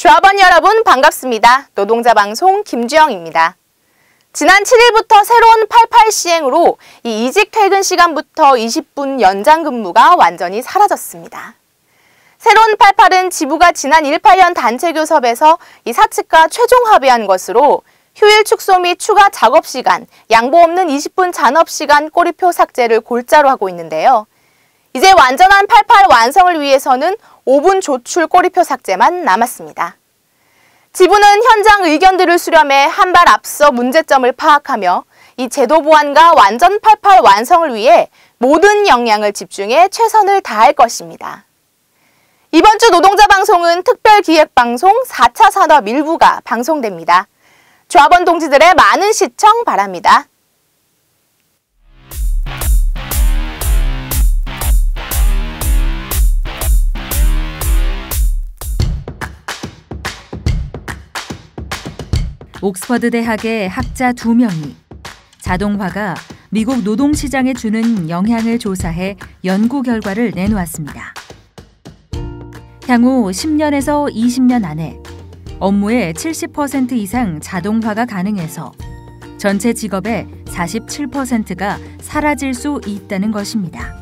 조합원 여러분 반갑습니다. 노동자 방송 김주영입니다. 지난 7일부터 새로운 88 시행으로 이 이직 퇴근 시간부터 20분 연장 근무가 완전히 사라졌습니다. 새로운 88은 지부가 지난 18년 단체 교섭에서 이 사측과 최종 합의한 것으로 휴일 축소 및 추가 작업 시간, 양보 없는 20분 잔업 시간 꼬리표 삭제를 골자로 하고 있는데요. 이제 완전한 88 완성을 위해서는 5분 조출 꼬리표 삭제만 남았습니다. 지부는 현장 의견들을 수렴해 한 발 앞서 문제점을 파악하며 이 제도 보완과 완전 88 완성을 위해 모든 역량을 집중해 최선을 다할 것입니다. 이번 주 노동자 방송은 특별기획방송 4차 산업 일부가 방송됩니다. 조합원 동지들의 많은 시청 바랍니다. 옥스퍼드 대학의 학자 2명이 자동화가 미국 노동시장에 주는 영향을 조사해 연구 결과를 내놓았습니다. 향후 10년에서 20년 안에 업무의 70% 이상 자동화가 가능해서 전체 직업의 47%가 사라질 수 있다는 것입니다.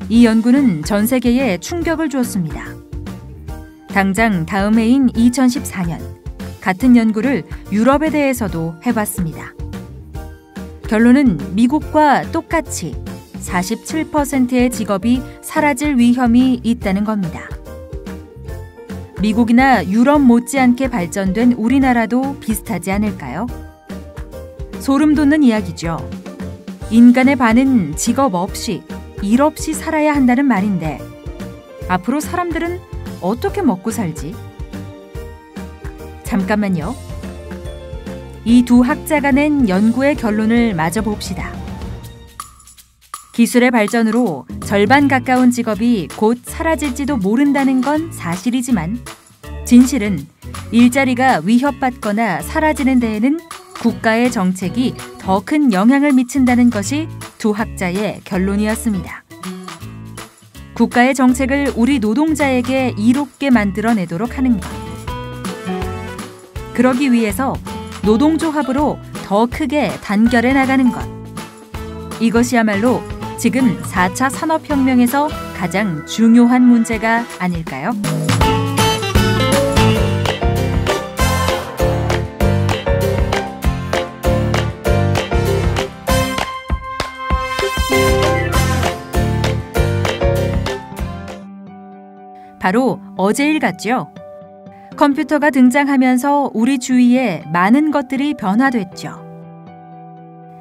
이 연구는 전 세계에 충격을 주었습니다. 당장 다음 해인 2014년 같은 연구를 유럽에 대해서도 해봤습니다. 결론은 미국과 똑같이 47%의 직업이 사라질 위험이 있다는 겁니다. 미국이나 유럽 못지않게 발전된 우리나라도 비슷하지 않을까요? 소름 돋는 이야기죠. 인간의 반은 직업 없이, 일 없이 살아야 한다는 말인데 앞으로 사람들은 어떻게 먹고 살지? 잠깐만요. 이 두 학자가 낸 연구의 결론을 마저 봅시다. 기술의 발전으로 절반 가까운 직업이 곧 사라질지도 모른다는 건 사실이지만 진실은 일자리가 위협받거나 사라지는 데에는 국가의 정책이 더 큰 영향을 미친다는 것이 두 학자의 결론이었습니다. 국가의 정책을 우리 노동자에게 이롭게 만들어내도록 하는 것. 그러기 위해서 노동조합으로 더 크게 단결해 나가는 것. 이것이야말로 지금 4차 산업혁명에서 가장 중요한 문제가 아닐까요? 바로 어제 일 같죠? 컴퓨터가 등장하면서 우리 주위에 많은 것들이 변화됐죠.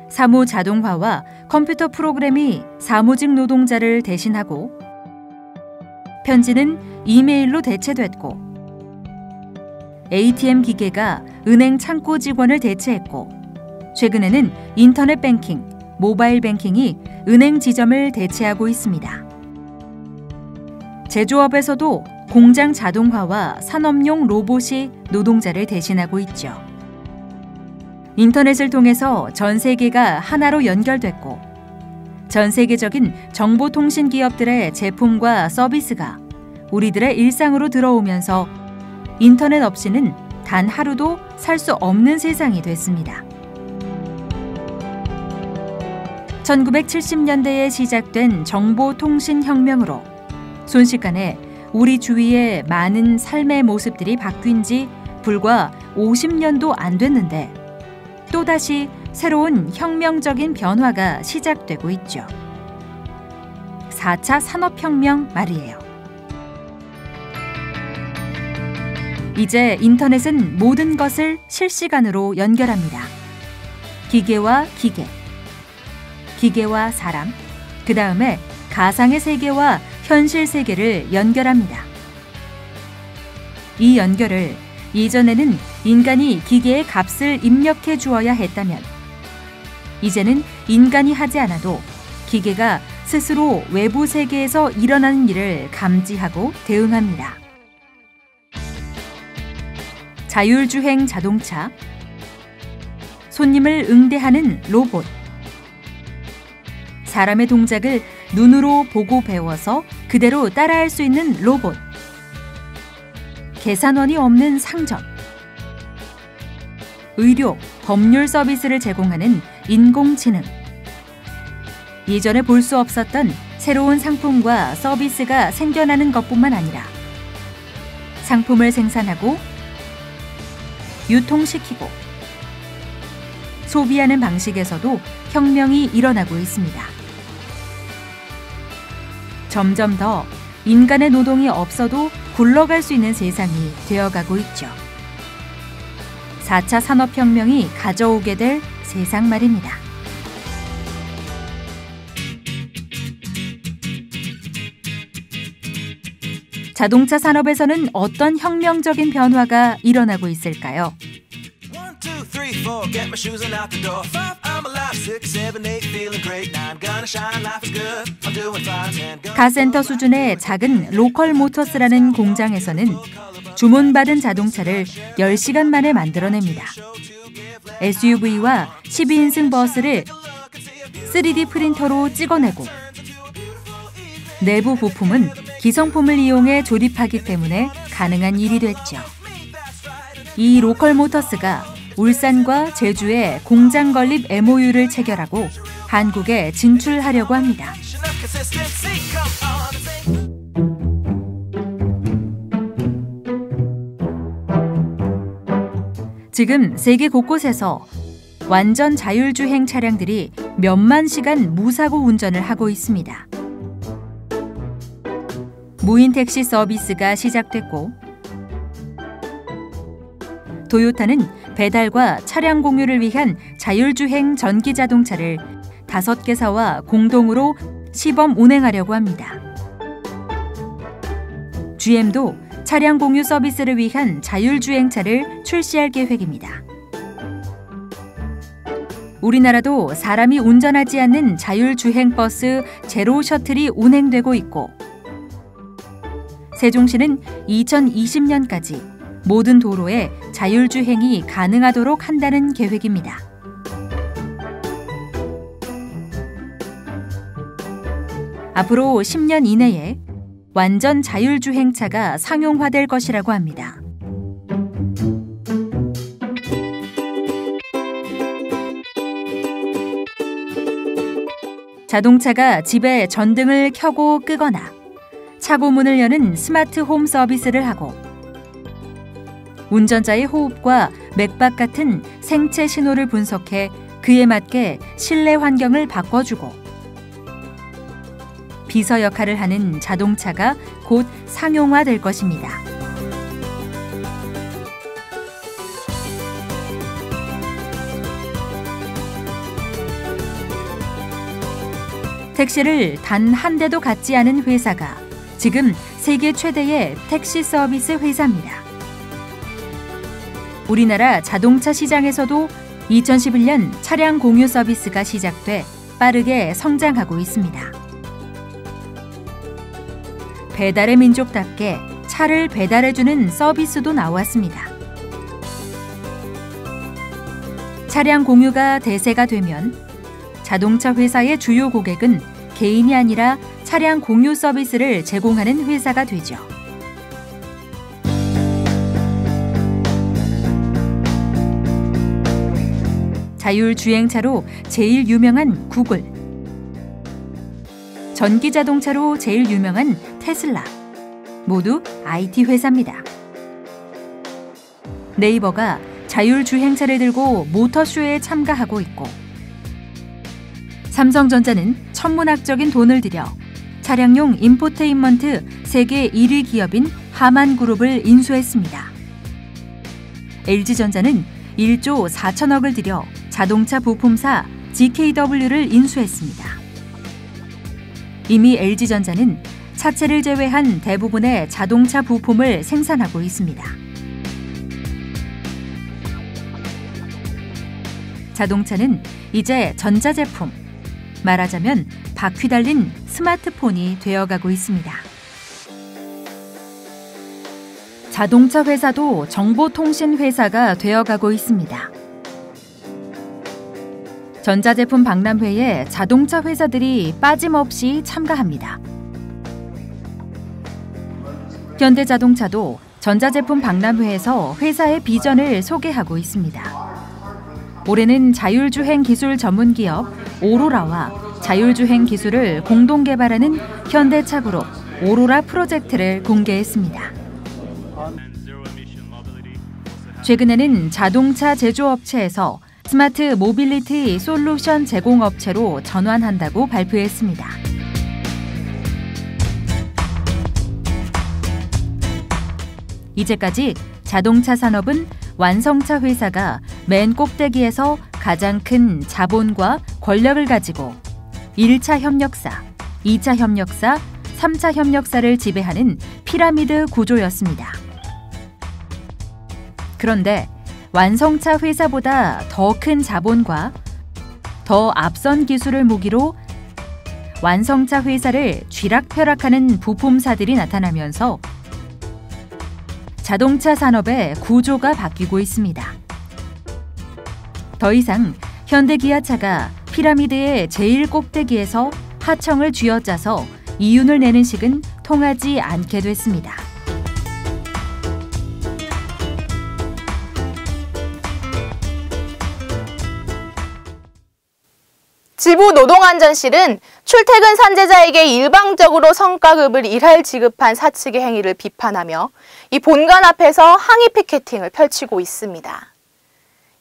사무 자동화와 컴퓨터 프로그램이 사무직 노동자를 대신하고 편지는 이메일로 대체됐고 ATM 기계가 은행 창구 직원을 대체했고 최근에는 인터넷 뱅킹, 모바일 뱅킹이 은행 지점을 대체하고 있습니다. 제조업에서도 공장 자동화와 산업용 로봇이 노동자를 대신하고 있죠. 인터넷을 통해서 전 세계가 하나로 연결됐고 전 세계적인 정보통신 기업들의 제품과 서비스가 우리들의 일상으로 들어오면서 인터넷 없이는 단 하루도 살 수 없는 세상이 됐습니다. 1970년대에 시작된 정보통신혁명으로 순식간에 우리 주위의 많은 삶의 모습들이 바뀐 지 불과 50년도 안 됐는데 또다시 새로운 혁명적인 변화가 시작되고 있죠. 4차 산업혁명 말이에요. 이제 인터넷은 모든 것을 실시간으로 연결합니다. 기계와 기계, 기계와 사람, 그 다음에 가상의 세계와 현실 세계를 연결합니다. 이 연결을 이전에는 인간이 기계에 값을 입력해 주어야 했다면 이제는 인간이 하지 않아도 기계가 스스로 외부 세계에서 일어나는 일을 감지하고 대응합니다. 자율주행 자동차, 손님을 응대하는 로봇, 사람의 동작을 눈으로 보고 배워서 그대로 따라할 수 있는 로봇, 계산원이 없는 상점, 의료, 법률 서비스를 제공하는 인공지능, 예전에 볼 수 없었던 새로운 상품과 서비스가 생겨나는 것뿐만 아니라 상품을 생산하고 유통시키고 소비하는 방식에서도 혁명이 일어나고 있습니다. 점점 더 인간의 노동이 없어도 굴러갈 수 있는 세상이 되어가고 있죠. 4차 산업혁명이 가져오게 될 세상 말입니다. 자동차 산업에서는 어떤 혁명적인 변화가 일어나고 있을까요? 카센터 수준의 작은 로컬 모터스라는 공장에서는 주문받은 자동차를 10시간 만에 만들어냅니다. SUV와 12인승 버스를 3D 프린터로 찍어내고 내부 부품은 기성품을 이용해 조립하기 때문에 가능한 일이 됐죠. 이 로컬 모터스가 울산과 제주에 공장 건립 MOU를 체결하고 한국에 진출하려고 합니다. 지금 세계 곳곳에서 완전 자율주행 차량들이 몇만 시간 무사고 운전을 하고 있습니다. 무인 택시 서비스가 시작됐고 도요타는 배달과 차량 공유를 위한 자율주행 전기 자동차를 5개사와 공동으로 시범 운행하려고 합니다. GM도 차량 공유 서비스를 위한 자율주행차를 출시할 계획입니다. 우리나라도 사람이 운전하지 않는 자율주행 버스 제로 셔틀이 운행되고 있고 세종시는 2020년까지 모든 도로에 자율주행이 가능하도록 한다는 계획입니다. 앞으로 10년 이내에 완전 자율주행차가 상용화될 것이라고 합니다. 자동차가 집에 전등을 켜고 끄거나 차고 문을 여는 스마트 홈 서비스를 하고 운전자의 호흡과 맥박 같은 생체 신호를 분석해 그에 맞게 실내 환경을 바꿔주고 비서 역할을 하는 자동차가 곧 상용화될 것입니다. 택시를 단 한 대도 갖지 않은 회사가 지금 세계 최대의 택시 서비스 회사입니다. 우리나라 자동차 시장에서도 2011년 차량 공유 서비스가 시작돼 빠르게 성장하고 있습니다. 배달의 민족답게 차를 배달해주는 서비스도 나왔습니다. 차량 공유가 대세가 되면 자동차 회사의 주요 고객은 개인이 아니라 차량 공유 서비스를 제공하는 회사가 되죠. 자율주행차로 제일 유명한 구글, 전기자동차로 제일 유명한 테슬라, 모두 IT 회사입니다. 네이버가 자율주행차를 들고 모터쇼에 참가하고 있고 삼성전자는 천문학적인 돈을 들여 차량용 인포테인먼트 세계 1위 기업인 하만그룹을 인수했습니다. LG전자는 1조 4천억을 들여 자동차 부품사 GKW를 인수했습니다. 이미 LG전자는 차체를 제외한 대부분의 자동차 부품을 생산하고 있습니다. 자동차는 이제 전자제품, 말하자면 바퀴 달린 스마트폰이 되어가고 있습니다. 자동차 회사도 정보통신 회사가 되어가고 있습니다. 전자제품 박람회에 자동차 회사들이 빠짐없이 참가합니다. 현대자동차도 전자제품 박람회에서 회사의 비전을 소개하고 있습니다. 올해는 자율주행 기술 전문기업 오로라와 자율주행 기술을 공동 개발하는 현대차그룹 오로라 프로젝트를 공개했습니다. 최근에는 자동차 제조업체에서 스마트 모빌리티 솔루션 제공업체로 전환한다고 발표했습니다. 이제까지 자동차 산업은 완성차 회사가 맨 꼭대기에서 가장 큰 자본과 권력을 가지고 1차 협력사, 2차 협력사, 3차 협력사를 지배하는 피라미드 구조였습니다. 그런데 완성차 회사보다 더 큰 자본과 더 앞선 기술을 무기로 완성차 회사를 쥐락펴락하는 부품사들이 나타나면서 자동차 산업의 구조가 바뀌고 있습니다. 더 이상 현대기아차가 피라미드의 제일 꼭대기에서 하청을 쥐어짜서 이윤을 내는 식은 통하지 않게 됐습니다. 지부 노동안전실은 출퇴근 산재자에게 일방적으로 성과급을 일할 지급한 사측의 행위를 비판하며 이 본관 앞에서 항의 피켓팅을 펼치고 있습니다.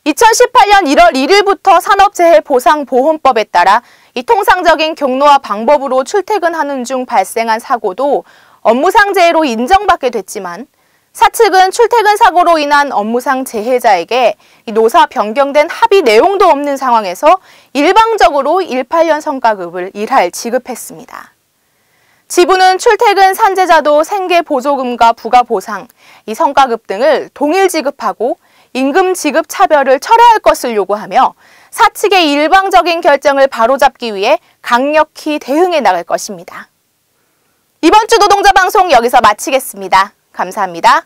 2018년 1월 1일부터 산업재해보상보험법에 따라 이 통상적인 경로와 방법으로 출퇴근하는 중 발생한 사고도 업무상 재해로 인정받게 됐지만 사측은 출퇴근 사고로 인한 업무상 재해자에게 노사 변경된 합의 내용도 없는 상황에서 일방적으로 18년 성과급을 일할 지급했습니다. 지부는 출퇴근 산재자도 생계보조금과 부가보상, 이 성과급 등을 동일 지급하고 임금 지급 차별을 철회할 것을 요구하며 사측의 일방적인 결정을 바로잡기 위해 강력히 대응해 나갈 것입니다. 이번 주 노동자 방송 여기서 마치겠습니다. 감사합니다.